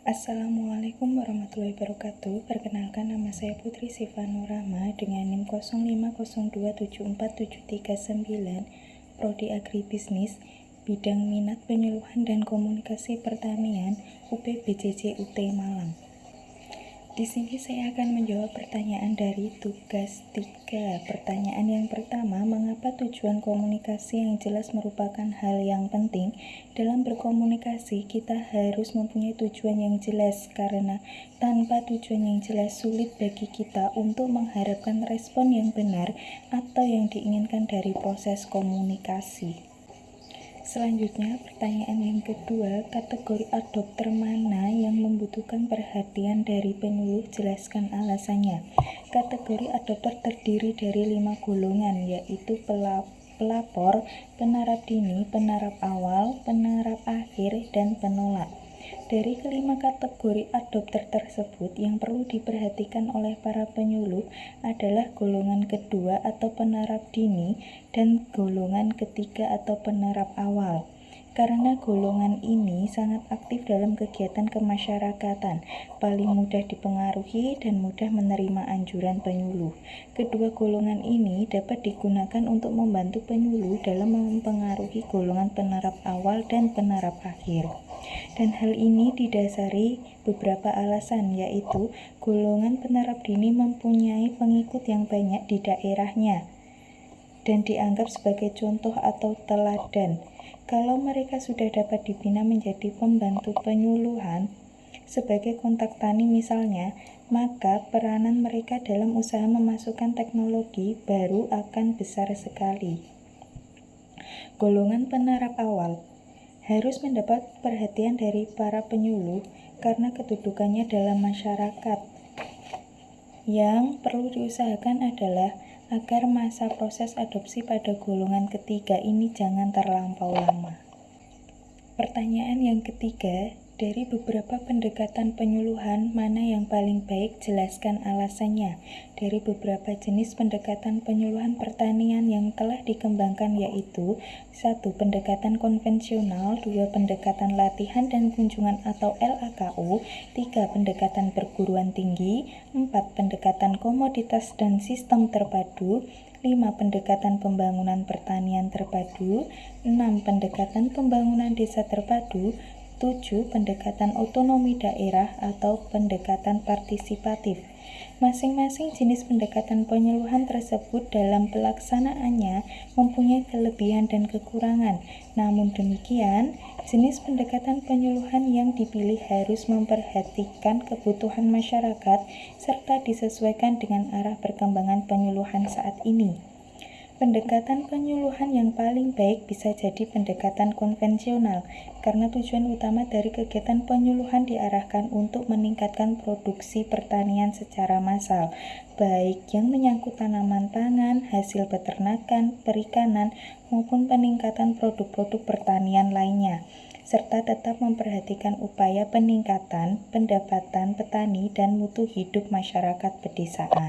Assalamualaikum warahmatullahi wabarakatuh. Perkenalkan, nama saya Putri Sifanu Rahma dengan NIM 0502747399, Prodi Agribisnis, bidang minat penyuluhan dan komunikasi pertanian, UPBJJ UT Malang. Di sini saya akan menjawab pertanyaan dari tugas 3. Pertanyaan yang pertama, mengapa tujuan komunikasi yang jelas merupakan hal yang penting? Dalam berkomunikasi, kita harus mempunyai tujuan yang jelas, karena tanpa tujuan yang jelas sulit bagi kita untuk mengharapkan respon yang benar atau yang diinginkan dari proses komunikasi. Selanjutnya, pertanyaan yang kedua, kategori adopter mana yang membutuhkan perhatian dari penyuluh? Jelaskan alasannya. Kategori adopter terdiri dari 5 golongan, yaitu pelapor, penarap dini, penarap awal, penarap akhir, dan penolak. Dari kelima kategori adopter tersebut, yang perlu diperhatikan oleh para penyuluh adalah golongan kedua atau penarap dini dan golongan ketiga atau penarap awal. Karena golongan ini sangat aktif dalam kegiatan kemasyarakatan, paling mudah dipengaruhi dan mudah menerima anjuran penyuluh. Kedua golongan ini dapat digunakan untuk membantu penyuluh dalam mempengaruhi golongan penarap awal dan penarap akhir. Dan hal ini didasari beberapa alasan, yaitu golongan penarap dini mempunyai pengikut yang banyak di daerahnya dan dianggap sebagai contoh atau teladan. Kalau mereka sudah dapat dibina menjadi pembantu penyuluhan sebagai kontak tani misalnya, maka peranan mereka dalam usaha memasukkan teknologi baru akan besar sekali. Golongan penarap awal harus mendapat perhatian dari para penyuluh karena kedudukannya dalam masyarakat. Yang perlu diusahakan adalah agar masa proses adopsi pada golongan ketiga ini jangan terlampau lama. Pertanyaan yang ketiga, dari beberapa pendekatan penyuluhan, mana yang paling baik? Jelaskan alasannya. Dari beberapa jenis pendekatan penyuluhan pertanian yang telah dikembangkan yaitu 1. Pendekatan konvensional, 2. Pendekatan latihan dan kunjungan atau LAKU, 3. Pendekatan perguruan tinggi, 4. Pendekatan komoditas dan sistem terpadu, 5. Pendekatan pembangunan pertanian terpadu, 6. Pendekatan pembangunan desa terpadu, 7. Pendekatan otonomi daerah atau pendekatan partisipatif. Masing-masing jenis pendekatan penyuluhan tersebut dalam pelaksanaannya mempunyai kelebihan dan kekurangan. Namun demikian, jenis pendekatan penyuluhan yang dipilih harus memperhatikan kebutuhan masyarakat serta disesuaikan dengan arah perkembangan penyuluhan saat ini. Pendekatan penyuluhan yang paling baik bisa jadi pendekatan konvensional, karena tujuan utama dari kegiatan penyuluhan diarahkan untuk meningkatkan produksi pertanian secara massal, baik yang menyangkut tanaman pangan, hasil peternakan, perikanan, maupun peningkatan produk-produk pertanian lainnya, serta tetap memperhatikan upaya peningkatan pendapatan petani dan mutu hidup masyarakat pedesaan.